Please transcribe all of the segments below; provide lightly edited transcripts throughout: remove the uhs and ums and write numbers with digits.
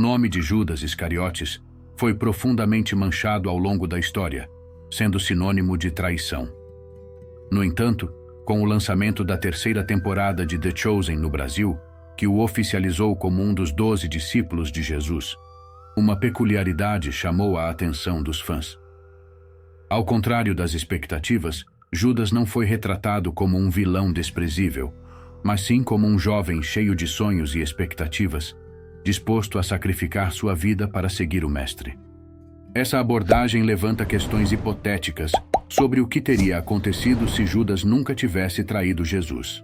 nome de Judas Iscariotes foi profundamente manchado ao longo da história, sendo sinônimo de traição. No entanto, com o lançamento da terceira temporada de The Chosen no Brasil, que o oficializou como um dos 12 discípulos de Jesus, uma peculiaridade chamou a atenção dos fãs. Ao contrário das expectativas, Judas não foi retratado como um vilão desprezível, mas sim como um jovem cheio de sonhos e expectativas, disposto a sacrificar sua vida para seguir o Mestre. Essa abordagem levanta questões hipotéticas sobre o que teria acontecido se Judas nunca tivesse traído Jesus.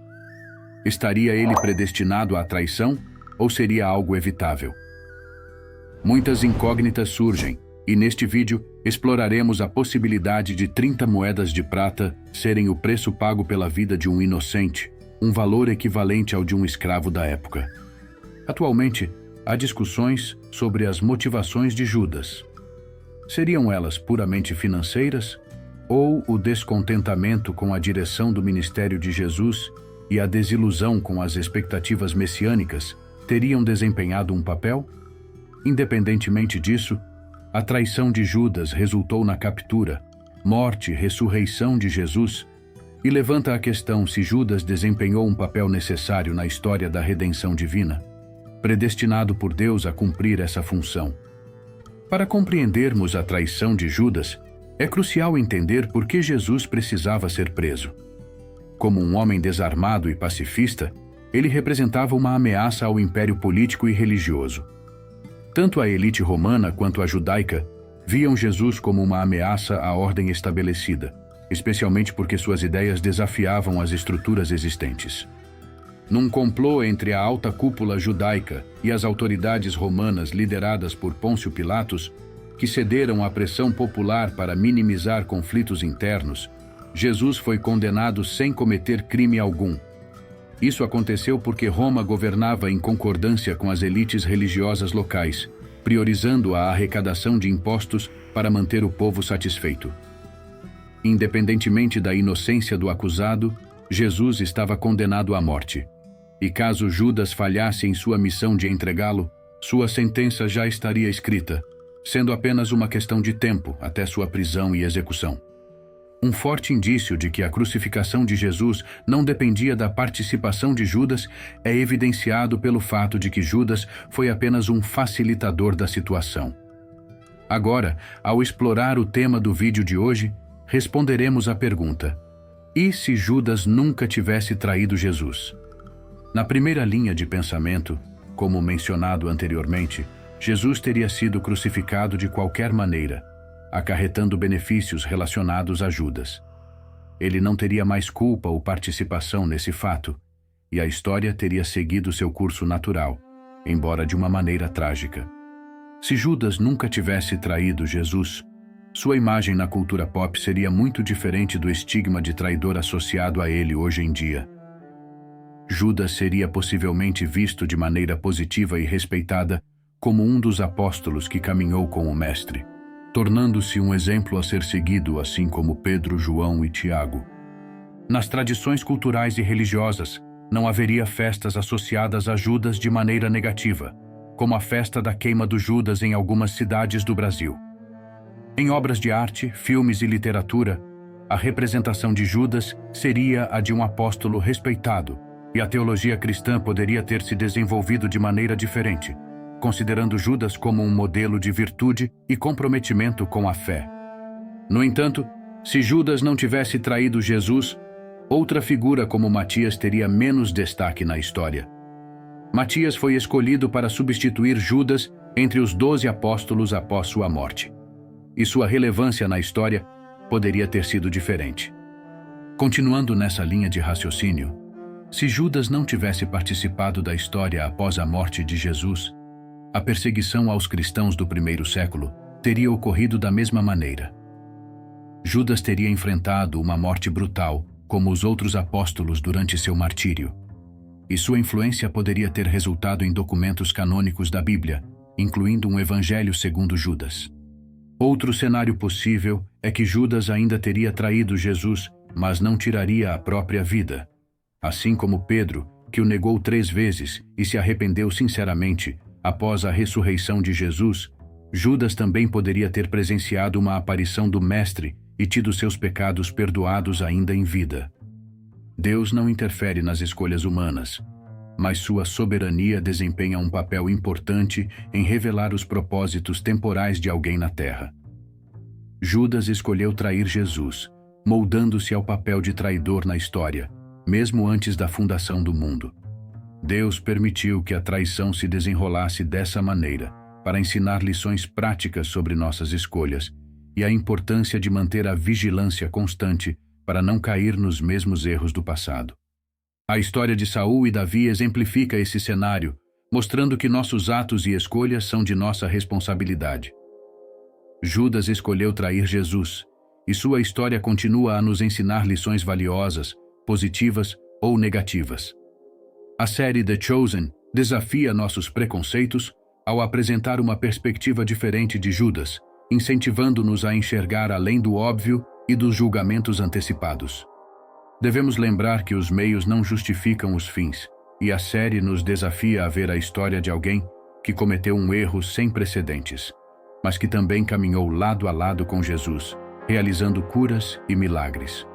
Estaria ele predestinado à traição ou seria algo evitável? Muitas incógnitas surgem, e neste vídeo exploraremos a possibilidade de 30 moedas de prata serem o preço pago pela vida de um inocente, um valor equivalente ao de um escravo da época. Atualmente, há discussões sobre as motivações de Judas. Seriam elas puramente financeiras, ou o descontentamento com a direção do ministério de Jesus e a desilusão com as expectativas messiânicas teriam desempenhado um papel? Independentemente disso, a traição de Judas resultou na captura, morte e ressurreição de Jesus e levanta a questão se Judas desempenhou um papel necessário na história da redenção divina, predestinado por Deus a cumprir essa função. Para compreendermos a traição de Judas, é crucial entender por que Jesus precisava ser preso. Como um homem desarmado e pacifista, ele representava uma ameaça ao império político e religioso. Tanto a elite romana quanto a judaica viam Jesus como uma ameaça à ordem estabelecida, especialmente porque suas ideias desafiavam as estruturas existentes. Num complô entre a alta cúpula judaica e as autoridades romanas lideradas por Pôncio Pilatos, que cederam à pressão popular para minimizar conflitos internos, Jesus foi condenado sem cometer crime algum. Isso aconteceu porque Roma governava em concordância com as elites religiosas locais, priorizando a arrecadação de impostos para manter o povo satisfeito. Independentemente da inocência do acusado, Jesus estava condenado à morte. E caso Judas falhasse em sua missão de entregá-lo, sua sentença já estaria escrita, sendo apenas uma questão de tempo até sua prisão e execução. Um forte indício de que a crucificação de Jesus não dependia da participação de Judas é evidenciado pelo fato de que Judas foi apenas um facilitador da situação. Agora, ao explorar o tema do vídeo de hoje, responderemos à pergunta: e se Judas nunca tivesse traído Jesus? Na primeira linha de pensamento, como mencionado anteriormente, Jesus teria sido crucificado de qualquer maneira, acarretando benefícios relacionados a Judas. Ele não teria mais culpa ou participação nesse fato, e a história teria seguido seu curso natural, embora de uma maneira trágica. Se Judas nunca tivesse traído Jesus, sua imagem na cultura pop seria muito diferente do estigma de traidor associado a ele hoje em dia. Judas seria possivelmente visto de maneira positiva e respeitada como um dos apóstolos que caminhou com o Mestre, tornando-se um exemplo a ser seguido, assim como Pedro, João e Tiago. Nas tradições culturais e religiosas, não haveria festas associadas a Judas de maneira negativa, como a festa da queima do Judas em algumas cidades do Brasil. Em obras de arte, filmes e literatura, a representação de Judas seria a de um apóstolo respeitado, e a teologia cristã poderia ter se desenvolvido de maneira diferente, considerando Judas como um modelo de virtude e comprometimento com a fé. No entanto, se Judas não tivesse traído Jesus, outra figura como Matias teria menos destaque na história. Matias foi escolhido para substituir Judas entre os 12 apóstolos após sua morte, e sua relevância na história poderia ter sido diferente. Continuando nessa linha de raciocínio, se Judas não tivesse participado da história após a morte de Jesus, a perseguição aos cristãos do primeiro século teria ocorrido da mesma maneira. Judas teria enfrentado uma morte brutal, como os outros apóstolos durante seu martírio, e sua influência poderia ter resultado em documentos canônicos da Bíblia, incluindo um Evangelho segundo Judas. Outro cenário possível é que Judas ainda teria traído Jesus, mas não tiraria a própria vida. Assim como Pedro, que o negou 3 vezes e se arrependeu sinceramente, após a ressurreição de Jesus, Judas também poderia ter presenciado uma aparição do Mestre e tido seus pecados perdoados ainda em vida. Deus não interfere nas escolhas humanas, mas sua soberania desempenha um papel importante em revelar os propósitos temporais de alguém na terra. Judas escolheu trair Jesus, moldando-se ao papel de traidor na história, mesmo antes da fundação do mundo. Deus permitiu que a traição se desenrolasse dessa maneira, para ensinar lições práticas sobre nossas escolhas e a importância de manter a vigilância constante para não cair nos mesmos erros do passado. A história de Saul e Davi exemplifica esse cenário, mostrando que nossos atos e escolhas são de nossa responsabilidade. Judas escolheu trair Jesus, e sua história continua a nos ensinar lições valiosas, positivas ou negativas. A série The Chosen desafia nossos preconceitos ao apresentar uma perspectiva diferente de Judas, incentivando-nos a enxergar além do óbvio e dos julgamentos antecipados. Devemos lembrar que os meios não justificam os fins, e a série nos desafia a ver a história de alguém que cometeu um erro sem precedentes, mas que também caminhou lado a lado com Jesus, realizando curas e milagres.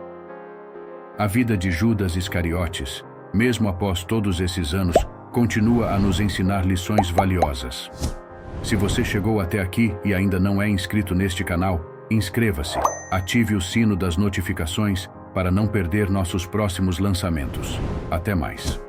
A vida de Judas Iscariotes, mesmo após todos esses anos, continua a nos ensinar lições valiosas. Se você chegou até aqui e ainda não é inscrito neste canal, inscreva-se, ative o sino das notificações para não perder nossos próximos lançamentos. Até mais.